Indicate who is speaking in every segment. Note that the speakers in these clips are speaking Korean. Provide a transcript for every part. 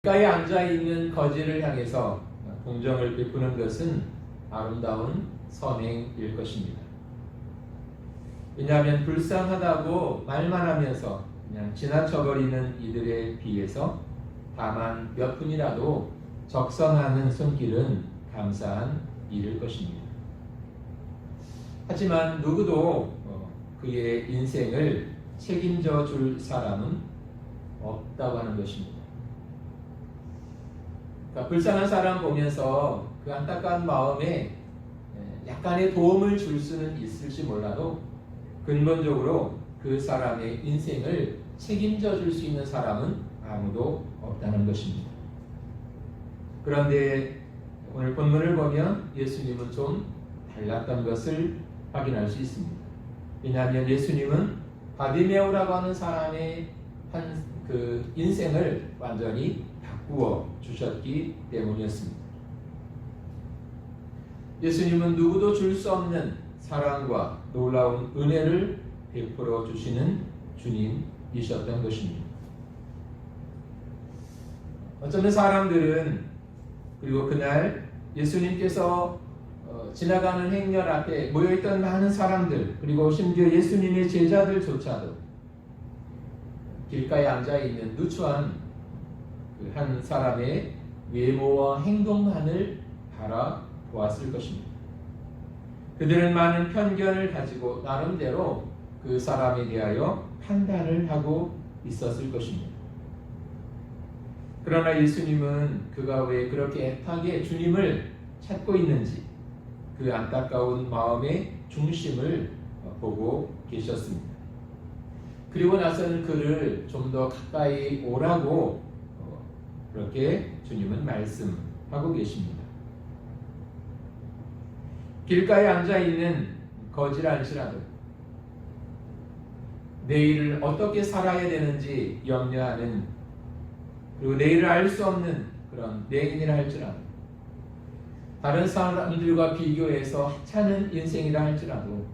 Speaker 1: 길가에 앉아있는 거지를 향해서 동정을 베푸는 것은 아름다운 선행일 것입니다. 왜냐하면 불쌍하다고 말만 하면서 그냥 지나쳐버리는 이들에 비해서 다만 몇 분이라도 적선하는 손길은 감사한 일일 것입니다. 하지만 누구도 그의 인생을 책임져 줄 사람은 없다고 하는 것입니다. 그러니까 불쌍한 사람 보면서 그 안타까운 마음에 약간의 도움을 줄 수는 있을지 몰라도 근본적으로 그 사람의 인생을 책임져 줄 수 있는 사람은 아무도 없다는 것입니다. 그런데 오늘 본문을 보면 예수님은 좀 달랐던 것을 확인할 수 있습니다. 왜냐하면 예수님은 바디메오라고 하는 사람의 그 인생을 완전히 바꾸어 주셨기 때문이었습니다. 예수님은 누구도 줄 수 없는 사랑과 놀라운 은혜를 베풀어 주시는 주님이셨던 것입니다. 어쩌면 사람들은 그리고 그날 예수님께서 지나가는 행렬 앞에 모여있던 많은 사람들 그리고 심지어 예수님의 제자들조차도 길가에 앉아있는 누추한 그 한 사람의 외모와 행동만을 바라보았을 것입니다. 그들은 많은 편견을 가지고 나름대로 그 사람에 대하여 판단을 하고 있었을 것입니다. 그러나 예수님은 그가 왜 그렇게 애타게 주님을 찾고 있는지 그 안타까운 마음의 중심을 보고 계셨습니다. 그리고 나서는 그를 좀 더 가까이 오라고 그렇게 주님은 말씀하고 계십니다. 길가에 앉아있는 거지랄지라도 내일을 어떻게 살아야 되는지 염려하는 그리고 내일을 알 수 없는 그런 내인이라 할지라도 다른 사람들과 비교해서 하찮은 인생이라 할지라도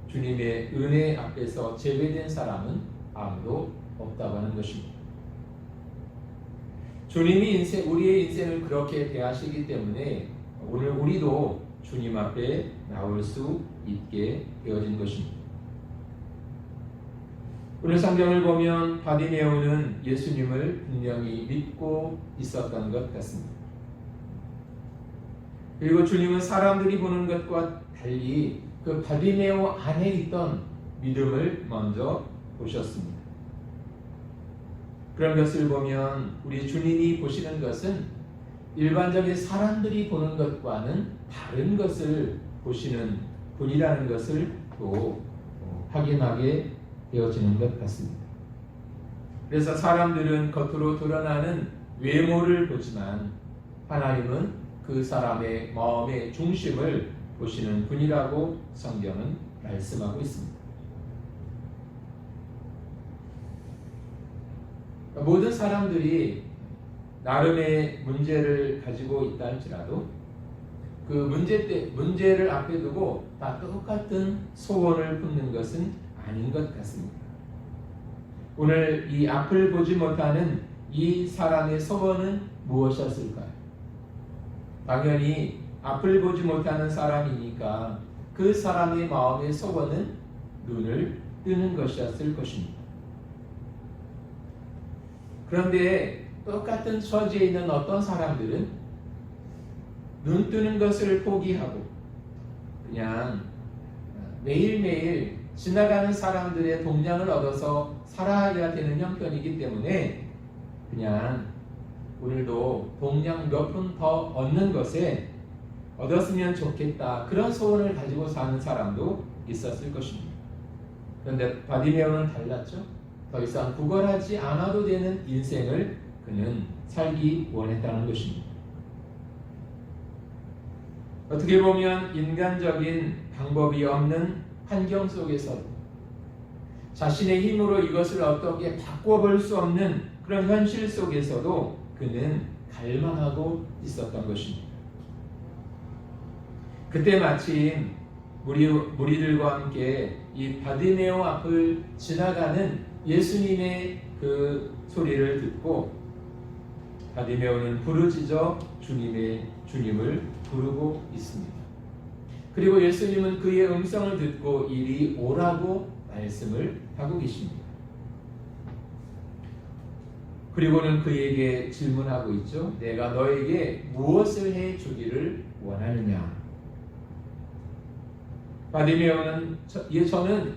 Speaker 1: 주님의 은혜 앞에서 제외된 사람은 아무도 없다고 하는 것입니다. 주님이 우리의 인생을 그렇게 대하시기 때문에 오늘 우리도 주님 앞에 나올 수 있게 되어진 것입니다. 오늘 성경을 보면 바디메오는 예수님을 분명히 믿고 있었던 것 같습니다. 그리고 주님은 사람들이 보는 것과 달리 그 바디메오 안에 있던 믿음을 먼저 보셨습니다. 그런 것을 보면 우리 주님이 보시는 것은 일반적인 사람들이 보는 것과는 다른 것을 보시는 분이라는 것을 또 확인하게 되어지는 것 같습니다. 그래서 사람들은 겉으로 드러나는 외모를 보지만 하나님은 그 사람의 마음의 중심을 보시는 분이라고 성경은 말씀하고 있습니다. 모든 사람들이 나름의 문제를 가지고 있다 할지라도 그 문제를 앞에 두고 다 똑같은 소원을 품는 것은 아닌 것 같습니다. 오늘 이 앞을 보지 못하는 이 사람의 소원은 무엇이었을까요? 당연히 앞을 보지 못하는 사람이니까 그 사람의 마음의 소원은 눈을 뜨는 것이었을 것입니다. 그런데 똑같은 처지에 있는 어떤 사람들은 눈 뜨는 것을 포기하고 그냥 매일매일 지나가는 사람들의 동량을 얻어서 살아야 되는 형편이기 때문에 그냥 오늘도 동량 몇 푼 더 얻는 것에 얻었으면 좋겠다 그런 소원을 가지고 사는 사람도 있었을 것입니다. 그런데 바디메오는 달랐죠. 더 이상 구걸하지 않아도 되는 인생을 그는 살기 원했다는 것입니다. 어떻게 보면 인간적인 방법이 없는 환경 속에서도 자신의 힘으로 이것을 어떻게 바꿔볼 수 없는 그런 현실 속에서도 그는 갈망하고 있었던 것입니다. 그때 마침 무리들과 함께 이 바디메오 앞을 지나가는 예수님의 그 소리를 듣고 바디메오는 부르짖어 주님을 부르고 있습니다. 그리고 예수님은 그의 음성을 듣고 이리 오라고 말씀을 하고 계십니다. 그리고는 그에게 질문하고 있죠. 내가 너에게 무엇을 해 주기를 원하느냐? 바디메오는 저는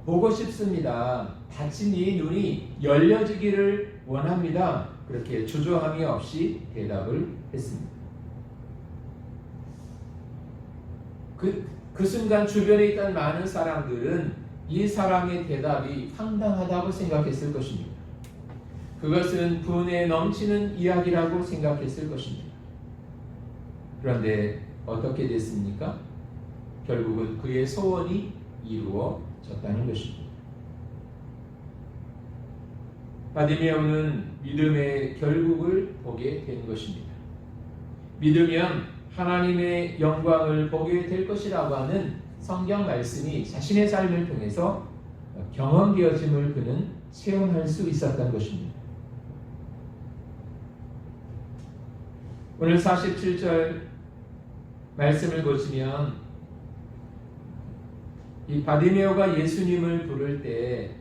Speaker 1: 보고 싶습니다. 다친 이 눈이 열려지기를 원합니다. 그렇게 주저함이 없이 대답을 했습니다. 그 순간 주변에 있던 많은 사람들은 이 사람의 대답이 황당하다고 생각했을 것입니다. 그것은 분에 넘치는 이야기라고 생각했을 것입니다. 그런데 어떻게 됐습니까? 결국은 그의 소원이 이루어졌다는 것입니다. 바디메오는 믿음의 결국을 보게 된 것입니다. 믿으면 하나님의 영광을 보게 될 것이라고 하는 성경 말씀이 자신의 삶을 통해서 경험되어짐을 그는 체험할 수 있었던 것입니다. 오늘 47절 말씀을 보시면 이 바디메오가 예수님을 부를 때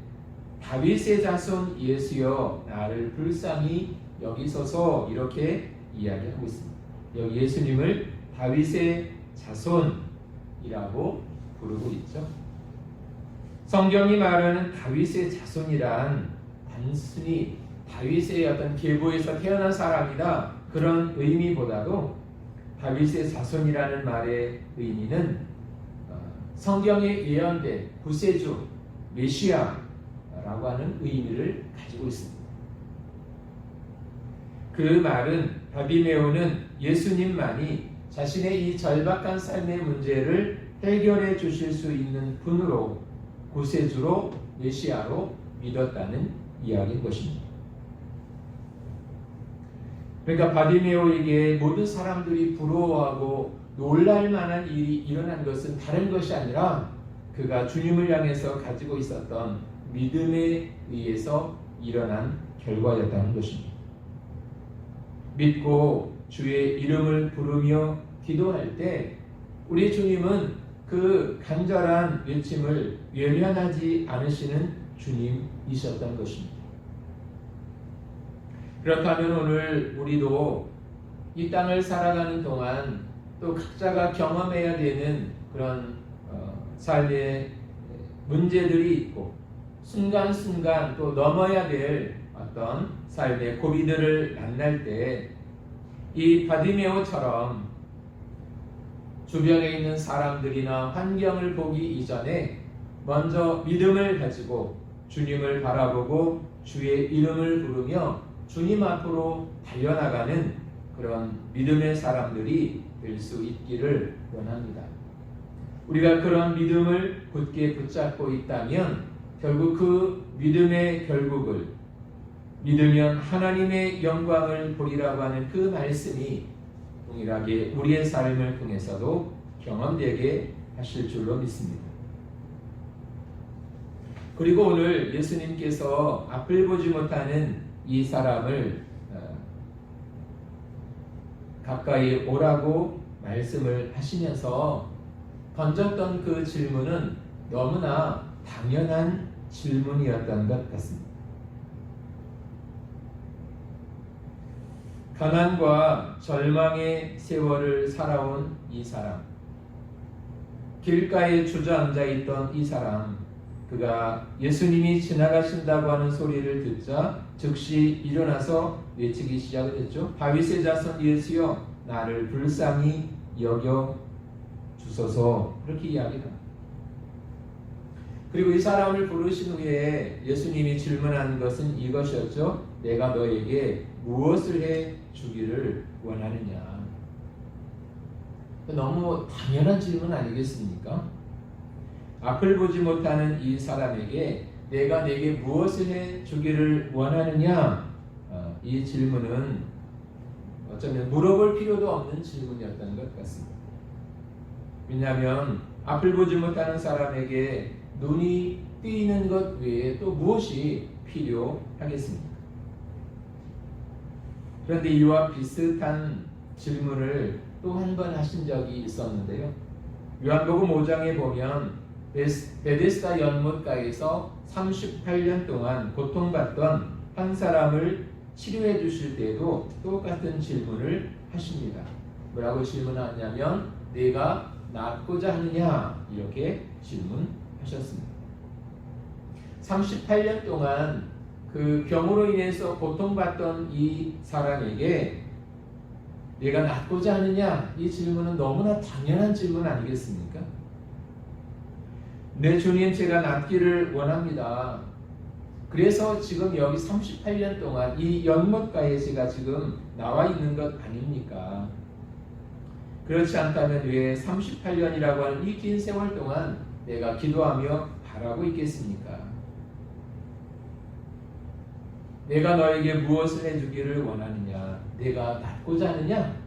Speaker 1: 다윗의 자손 예수여 나를 불쌍히 여기소서 이렇게 이야기하고 있습니다. 여기 예수님을 다윗의 자손이라고 부르고 있죠. 성경이 말하는 다윗의 자손이란 단순히 다윗의 어떤 계보에서 태어난 사람이다 그런 의미보다도 다윗의 자손이라는 말의 의미는 성경에 예언된 구세주 메시아라고 하는 의미를 가지고 있습니다. 그 말은 바디메오는 예수님만이 자신의 이 절박한 삶의 문제를 해결해 주실 수 있는 분으로 구세주로 메시아로 믿었다는 이야기인 것입니다. 그러니까 바디메오에게 모든 사람들이 부러워하고 놀랄 만한 일이 일어난 것은 다른 것이 아니라 그가 주님을 향해서 가지고 있었던 믿음에 의해서 일어난 결과였다는 것입니다. 믿고 주의 이름을 부르며 기도할 때 우리 주님은 그 간절한 외침을 외면하지 않으시는 주님이셨던 것입니다. 그렇다면 오늘 우리도 이 땅을 살아가는 동안 또 각자가 경험해야 되는 그런 삶의 문제들이 있고 순간순간 또 넘어야 될 어떤 삶의 고비들을 만날 때 이 바디메오처럼 주변에 있는 사람들이나 환경을 보기 이전에 먼저 믿음을 가지고 주님을 바라보고 주의 이름을 부르며 주님 앞으로 달려나가는 그런 믿음의 사람들이 될 수 있기를 원합니다. 우리가 그런 믿음을 굳게 붙잡고 있다면 결국 그 믿음의 결국을 믿으면 하나님의 영광을 보리라고 하는 그 말씀이 동일하게 우리의 삶을 통해서도 경험되게 하실 줄로 믿습니다. 그리고 오늘 예수님께서 앞을 보지 못하는 이 사람을 가까이 오라고 말씀을 하시면서 던졌던 그 질문은 너무나 당연한 질문이었던 것 같습니다. 가난과 절망의 세월을 살아온 이 사람, 길가에 주저앉아 있던 이 사람, 그가 예수님이 지나가신다고 하는 소리를 듣자 즉시 일어나서 외치기 시작했죠. 다윗의 자손 예수여 나를 불쌍히 여겨 주소서 그렇게 이야기합니다. 그리고 이 사람을 부르신 후에 예수님이 질문한 것은 이것이었죠. 내가 너에게 무엇을 해 주기를 원하느냐. 너무 당연한 질문 아니겠습니까? 앞을 보지 못하는 이 사람에게 내가 내게 무엇을 해 주기를 원하느냐. 이 질문은 어쩌면 물어볼 필요도 없는 질문이었던 것 같습니다. 왜냐하면 앞을 보지 못하는 사람에게 눈이 뜨이는 것 외에 또 무엇이 필요하겠습니까? 그런데 이와 비슷한 질문을 또 한 번 하신 적이 있었는데요. 요한복음 5장에 보면 베데스다 연못가에서 38년 동안 고통받던 한 사람을 치료해 주실 때도 똑같은 질문을 하십니다. 뭐라고 질문하냐면 내가 낫고자 하느냐 이렇게 질문하셨습니다. 38년 동안 그 병으로 인해서 고통받던 이 사람에게 내가 낫고자 하느냐 이 질문은 너무나 당연한 질문 아니겠습니까? 네 주님 제가 낫기를 원합니다. 그래서 지금 여기 38년 동안 이 연못가에 제가 지금 나와 있는 것 아닙니까? 그렇지 않다면 왜 38년이라고 하는 이 긴 세월 동안 내가 기도하며 바라고 있겠습니까? 내가 너에게 무엇을 해주기를 원하느냐? 내가 낫고자 하느냐?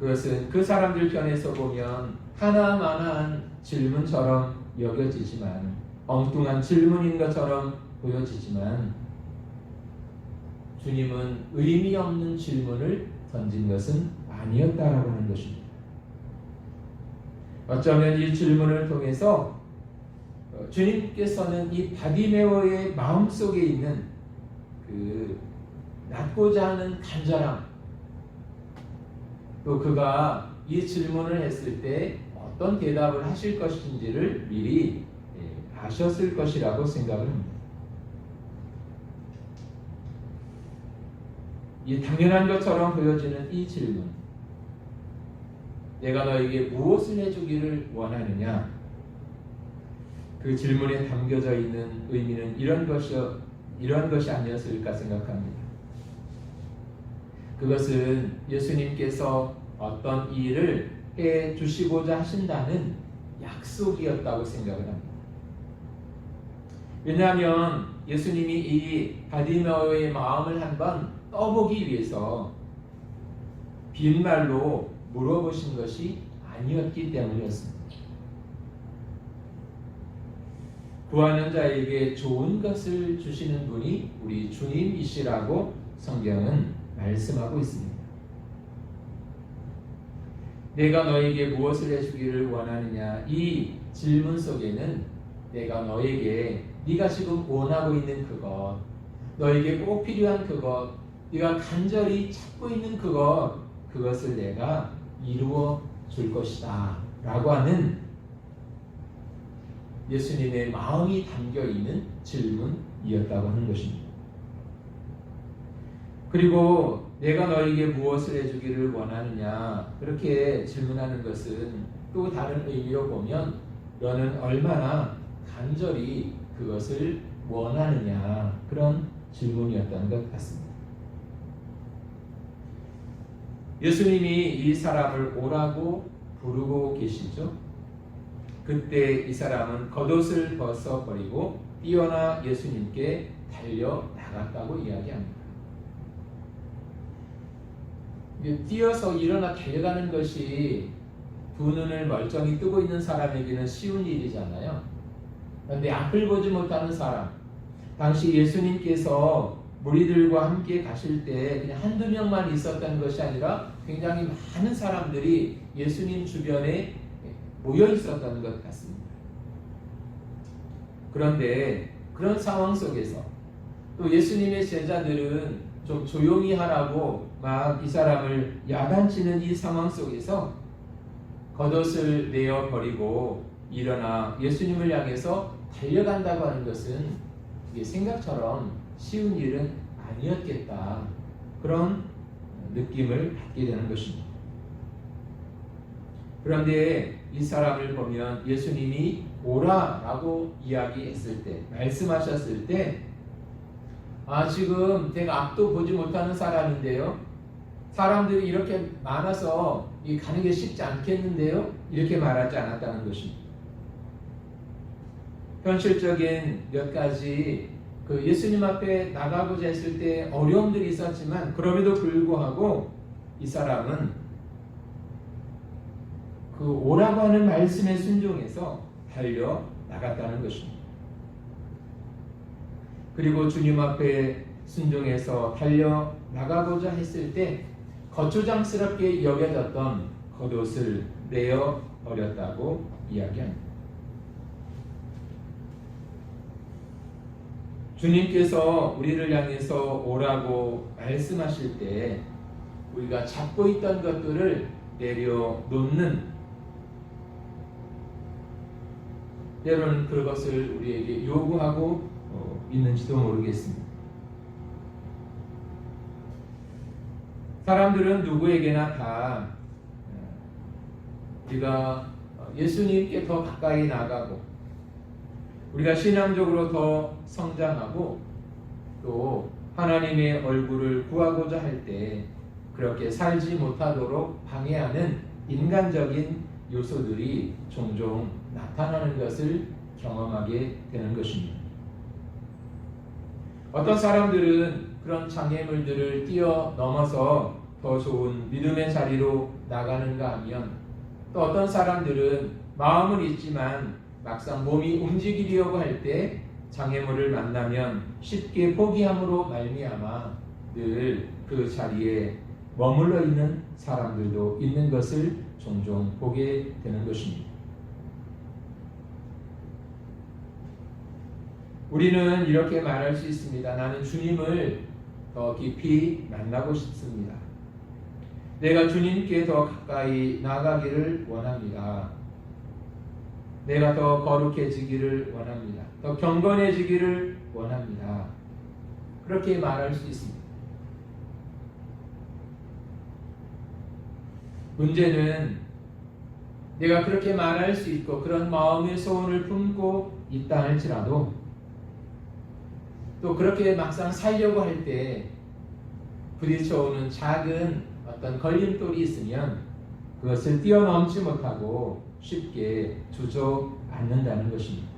Speaker 1: 그것은 그 사람들 편에서 보면 하나만한 질문처럼 여겨지지만 엉뚱한 질문인 것처럼 보여지지만 주님은 의미 없는 질문을 던진 것은 아니었다라고 하는 것입니다. 어쩌면 이 질문을 통해서 주님께서는 이 바디메오의 마음속에 있는 그 낫고자 하는 간절함 또 그가 이 질문을 했을 때 어떤 대답을 하실 것인지를 미리 아셨을 것이라고 생각을 합니다. 이 당연한 것처럼 보여지는 이 질문 내가 너에게 무엇을 해주기를 원하느냐 그 질문에 담겨져 있는 의미는 이런 것이 아니었을까 생각합니다. 그것은 예수님께서 어떤 일을 해 주시고자 하신다는 약속이었다고 생각을 합니다. 왜냐하면 예수님이 이 바디메오의 마음을 한번 떠보기 위해서 빈말로 물어보신 것이 아니었기 때문이었습니다. 구하는 자에게 좋은 것을 주시는 분이 우리 주님이시라고 성경은 말씀하고 있습니다. 내가 너에게 무엇을 해주기를 원하느냐 이 질문 속에는 내가 너에게 네가 지금 원하고 있는 그것 너에게 꼭 필요한 그것 네가 간절히 찾고 있는 그것을 내가 이루어 줄 것이다 라고 하는 예수님의 마음이 담겨있는 질문이었다고 하는 것입니다. 그리고 내가 너에게 무엇을 해주기를 원하느냐 그렇게 질문하는 것은 또 다른 의미로 보면 너는 얼마나 간절히 그것을 원하느냐 그런 질문이었던 것 같습니다. 예수님이 이 사람을 오라고 부르고 계시죠. 그때 이 사람은 겉옷을 벗어버리고 뛰어나 예수님께 달려나갔다고 이야기합니다. 뛰어서 일어나 달려가는 것이 두 눈을 멀쩡히 뜨고 있는 사람에게는 쉬운 일이잖아요. 그런데 앞을 보지 못하는 사람, 당시 예수님께서 무리들과 함께 가실 때 그냥 한두 명만 있었던 것이 아니라 굉장히 많은 사람들이 예수님 주변에 모여 있었던 것 같습니다. 그런데 그런 상황 속에서 또 예수님의 제자들은 좀 조용히 하라고 막 이 사람을 야단치는 이 상황 속에서 겉옷을 내어 버리고 일어나 예수님을 향해서 달려간다고 하는 것은 이게 생각처럼 쉬운 일은 아니었겠다 그런 느낌을 받게 되는 것입니다. 그런데 이 사람을 보면 예수님이 오라라고 이야기했을 때 말씀하셨을 때 지금 내가 앞도 보지 못하는 사람인데요. 사람들이 이렇게 많아서 가는 게 쉽지 않겠는데요. 이렇게 말하지 않았다는 것입니다. 현실적인 몇 가지 그 예수님 앞에 나가고자 했을 때 어려움들이 있었지만 그럼에도 불구하고 이 사람은 그 오라고 하는 말씀에 순종해서 달려 나갔다는 것입니다. 그리고 주님 앞에 순종해서 달려 나가고자 했을 때 거추장스럽게 여겨졌던 겉옷을 내어 버렸다고 이야기합니다. 주님께서 우리를 향해서 오라고 말씀하실 때 우리가 잡고 있던 것들을 내려놓는, 때로는 그것을 우리에게 요구하고 있는지도 모르겠습니다. 사람들은 누구에게나 다 우리가 예수님께 더 가까이 나가고 우리가 신앙적으로 더 성장하고 또 하나님의 얼굴을 구하고자 할 때 그렇게 살지 못하도록 방해하는 인간적인 요소들이 종종 나타나는 것을 경험하게 되는 것입니다. 어떤 사람들은 그런 장애물들을 뛰어넘어서 더 좋은 믿음의 자리로 나가는가 하면, 또 어떤 사람들은 마음은 있지만 막상 몸이 움직이려고 할 때 장애물을 만나면 쉽게 포기함으로 말미암아 늘 그 자리에 머물러 있는 사람들도 있는 것을 종종 보게 되는 것입니다. 우리는 이렇게 말할 수 있습니다. 나는 주님을 더 깊이 만나고 싶습니다. 내가 주님께 더 가까이 나가기를 원합니다. 내가 더 거룩해지기를 원합니다. 더 경건해지기를 원합니다. 그렇게 말할 수 있습니다. 문제는 내가 그렇게 말할 수 있고 그런 마음의 소원을 품고 있다 할지라도 또 그렇게 막상 살려고 할 때 부딪혀오는 작은 어떤 걸림돌이 있으면 그것을 뛰어넘지 못하고 쉽게 주저앉는다는 것입니다.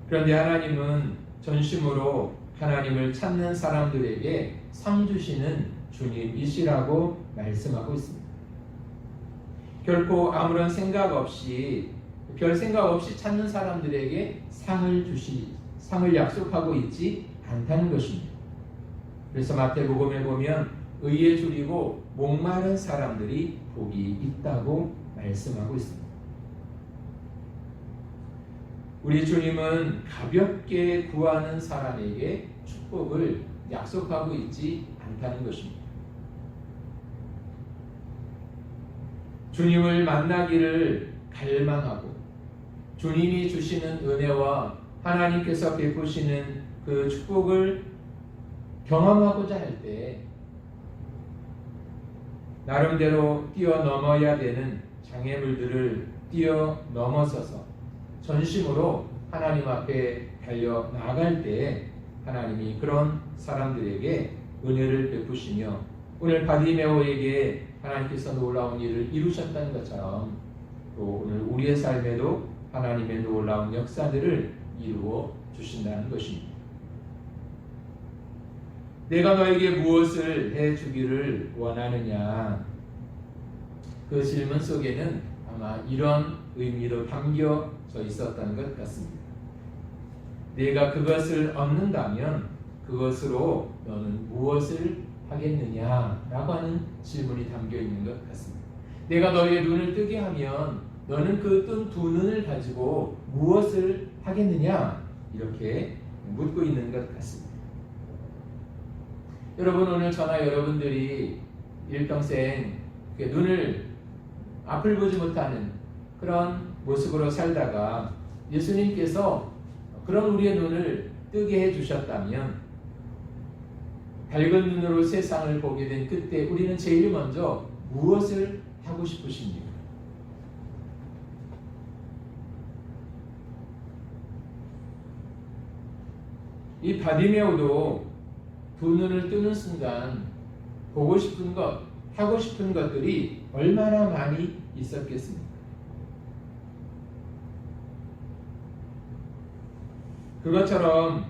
Speaker 1: 그런데 하나님은 전심으로 하나님을 찾는 사람들에게 상 주시는 주님이시라고 말씀하고 있습니다. 결코 아무런 생각 없이, 별 생각 없이 찾는 사람들에게 상을 약속하고 있지 않다는 것입니다. 그래서 마태복음에 보면 의에 줄이고 목마른 사람들이 복이 있다고 말씀하고 있습니다. 우리 주님은 가볍게 구하는 사람에게 축복을 약속하고 있지 않다는 것입니다. 주님을 만나기를 갈망하고 주님이 주시는 은혜와 하나님께서 베푸시는 그 축복을 경험하고자 할 때 나름대로 뛰어넘어야 되는 장애물들을 뛰어넘어서서 전심으로 하나님 앞에 달려 나갈 때 하나님이 그런 사람들에게 은혜를 베푸시며 오늘 바디메오에게 하나님께서 놀라운 일을 이루셨다는 것처럼 또 오늘 우리의 삶에도 하나님의 놀라운 역사들을 이루어 주신다는 것입니다. 내가 너에게 무엇을 해주기를 원하느냐? 그 질문 속에는 아마 이런 의미도 담겨져 있었던 것 같습니다. 내가 그것을 얻는다면 그것으로 너는 무엇을 하겠느냐라고 하는 질문이 담겨 있는 것 같습니다. 내가 너의 눈을 뜨게 하면 너는 그 뜬 두 눈을 가지고 무엇을 하겠느냐? 이렇게 묻고 있는 것 같습니다. 여러분, 오늘 저나 여러분들이 일평생 눈을 앞을 보지 못하는 그런 모습으로 살다가 예수님께서 그런 우리의 눈을 뜨게 해주셨다면 밝은 눈으로 세상을 보게 된 그때 우리는 제일 먼저 무엇을 하고 싶으십니까? 이 바디메오도 두 눈을 뜨는 순간 보고 싶은 것, 하고 싶은 것들이 얼마나 많이 있었겠습니까? 그것처럼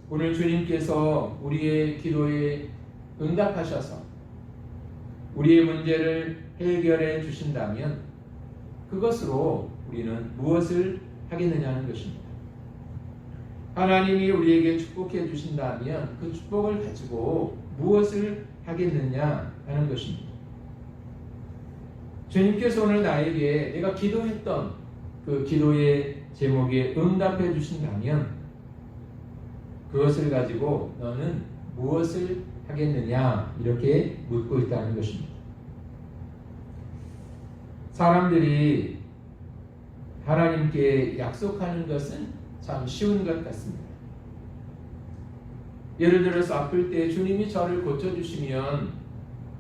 Speaker 1: 오늘 주님께서 우리의 기도에 응답하셔서 우리의 문제를 해결해 주신다면 그것으로 우리는 무엇을 하겠느냐는 것입니다. 하나님이 우리에게 축복해 주신다면 그 축복을 가지고 무엇을 하겠느냐 하는 것입니다. 주님께서 오늘 나에게 내가 기도했던 그 기도의 제목에 응답해 주신다면 그것을 가지고 너는 무엇을 하겠느냐 이렇게 묻고 있다는 것입니다. 사람들이 하나님께 약속하는 것은 참 쉬운 것 같습니다. 예를 들어서 아플 때 주님이 저를 고쳐주시면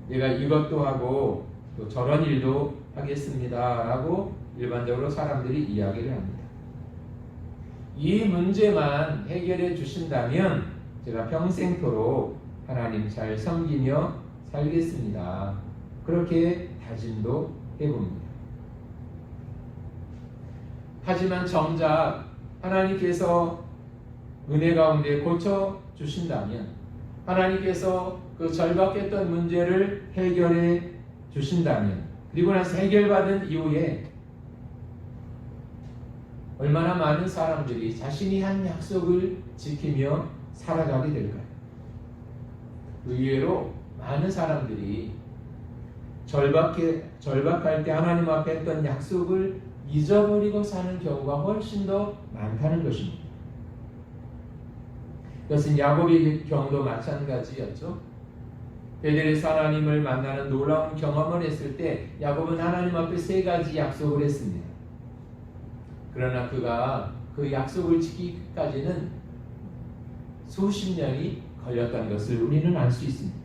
Speaker 1: 내가 이것도 하고 또 저런 일도 하겠습니다 라고 일반적으로 사람들이 이야기를 합니다. 이 문제만 해결해 주신다면 제가 평생토록 하나님 잘 섬기며 살겠습니다. 그렇게 다짐도 해봅니다. 하지만 정작 하나님께서 은혜 가운데 고쳐 주신다면 하나님께서 그 절박했던 문제를 해결해 주신다면 그리고 나서 해결받은 이후에 얼마나 많은 사람들이 자신이 한 약속을 지키며 살아가게 될까요? 의외로 많은 사람들이 절박할 때 하나님 앞에 했던 약속을 잊어버리고 사는 경우가 훨씬 더 많다는 것입니다. 그것은 야곱의 경우도 마찬가지였죠. 베델에서 하나님을 만나는 놀라운 경험을 했을 때 야곱은 하나님 앞에 3가지 약속을 했습니다. 그러나 그가 그 약속을 지키기까지는 수십 년이 걸렸다는 것을 우리는 알 수 있습니다.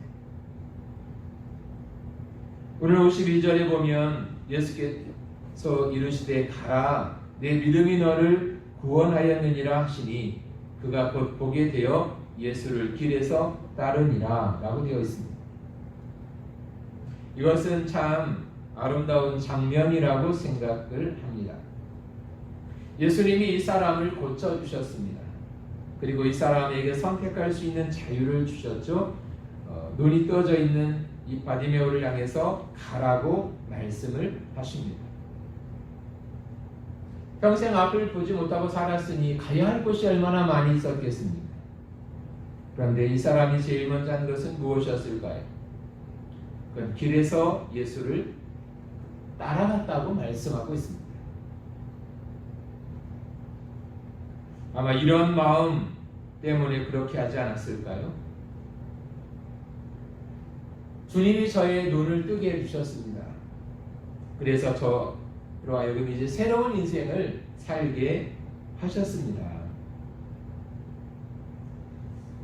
Speaker 1: 오늘 52절에 보면 예수께서 이르시되 가라 내 믿음이 너를 구원하였느니라 하시니 그가 곧 보게 되어 예수를 길에서 따르니라 라고 되어 있습니다. 이것은 참 아름다운 장면이라고 생각을 합니다. 예수님이 이 사람을 고쳐주셨습니다. 그리고 이 사람에게 선택할 수 있는 자유를 주셨죠. 눈이 떠져 있는 이 바디메오를 향해서 가라고 말씀을 하십니다. 평생 앞을 보지 못하고 살았으니 가야 할 곳이 얼마나 많이 있었겠습니까? 그런데 이 사람이 제일 먼저 한 것은 무엇이었을까요? 그건 길에서 예수를 따라갔다고 말씀하고 있습니다. 아마 이런 마음 때문에 그렇게 하지 않았을까요? 주님이 저의 눈을 뜨게 해주셨습니다. 그래서 저로 하여금 이제 새로운 인생을 살게 하셨습니다.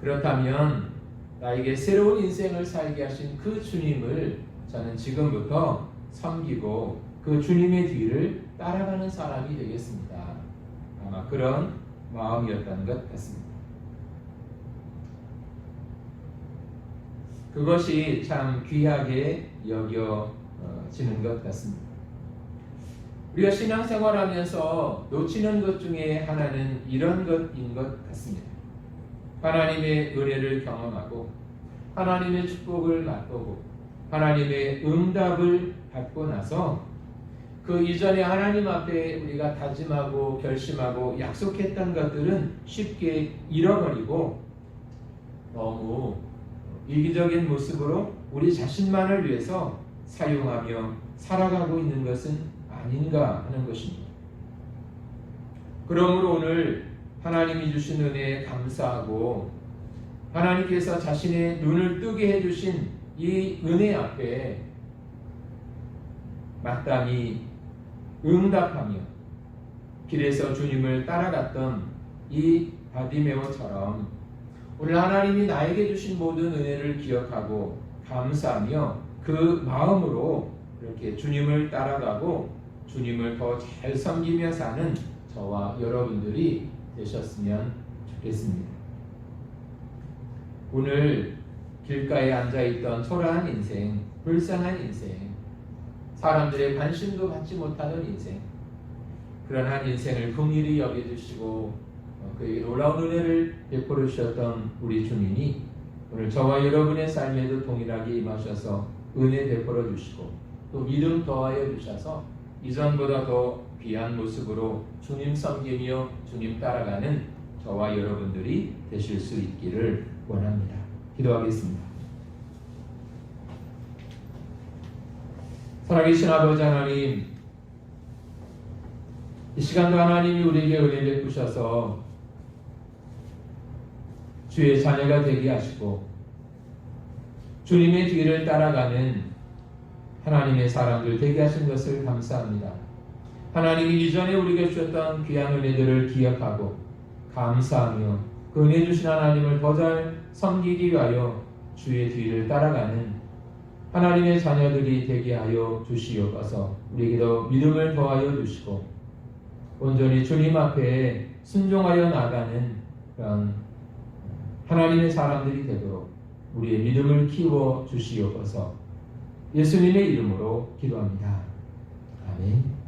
Speaker 1: 그렇다면 나에게 새로운 인생을 살게 하신 그 주님을 저는 지금부터 섬기고 그 주님의 뒤를 따라가는 사람이 되겠습니다. 아마 그런 마음이었다는 것 같습니다. 그것이 참 귀하게 여겨지는 것 같습니다. 우리가 신앙생활하면서 놓치는 것 중에 하나는 이런 것인 것 같습니다. 하나님의 은혜를 경험하고 하나님의 축복을 맛보고 하나님의 응답을 받고 나서 그 이전에 하나님 앞에 우리가 다짐하고 결심하고 약속했던 것들은 쉽게 잃어버리고 너무 이기적인 모습으로 우리 자신만을 위해서 사용하며 살아가고 있는 것은 아닌가 하는 것입니다. 그러므로 오늘 하나님이 주신 은혜에 감사하고 하나님께서 자신의 눈을 뜨게 해주신 이 은혜 앞에 마땅히 응답하며 길에서 주님을 따라갔던 이 바디메오처럼 오늘 하나님이 나에게 주신 모든 은혜를 기억하고 감사하며 그 마음으로 그렇게 주님을 따라가고 주님을 더 잘 섬기며 사는 저와 여러분들이 되셨으면 좋겠습니다. 오늘 길가에 앉아있던 초라한 인생, 불쌍한 인생, 사람들의 관심도 받지 못하는 인생, 그런 한 인생을 긍휼히 여겨주시고 그에게 놀라운 은혜를 베풀어 주셨던 우리 주님이 오늘 저와 여러분의 삶에도 동일하게 임하셔서 은혜 베풀어 주시고 또 믿음 더하여 주셔서 이전보다 더 귀한 모습으로 주님 섬기며 주님 따라가는 저와 여러분들이 되실 수 있기를 원합니다. 기도하겠습니다. 살아계신 아버지 하나님, 이 시간도 하나님이 우리에게 은혜 베푸셔서 주의 자녀가 되게 하시고 주님의 뒤를 따라가는 하나님의 사람들 되게 하신 것을 감사합니다. 하나님이 이전에 우리에게 주셨던 귀한 은혜들을 기억하고 감사하며 그 은혜 주신 하나님을 더 잘 섬기기 위하여 주의 뒤를 따라가는 하나님의 자녀들이 되게 하여 주시옵소서. 우리에게도 믿음을 더하여 주시고 온전히 주님 앞에 순종하여 나가는 그런 하나님의 사람들이 되도록 우리의 믿음을 키워 주시옵소서. 예수님의 이름으로 기도합니다. 아멘.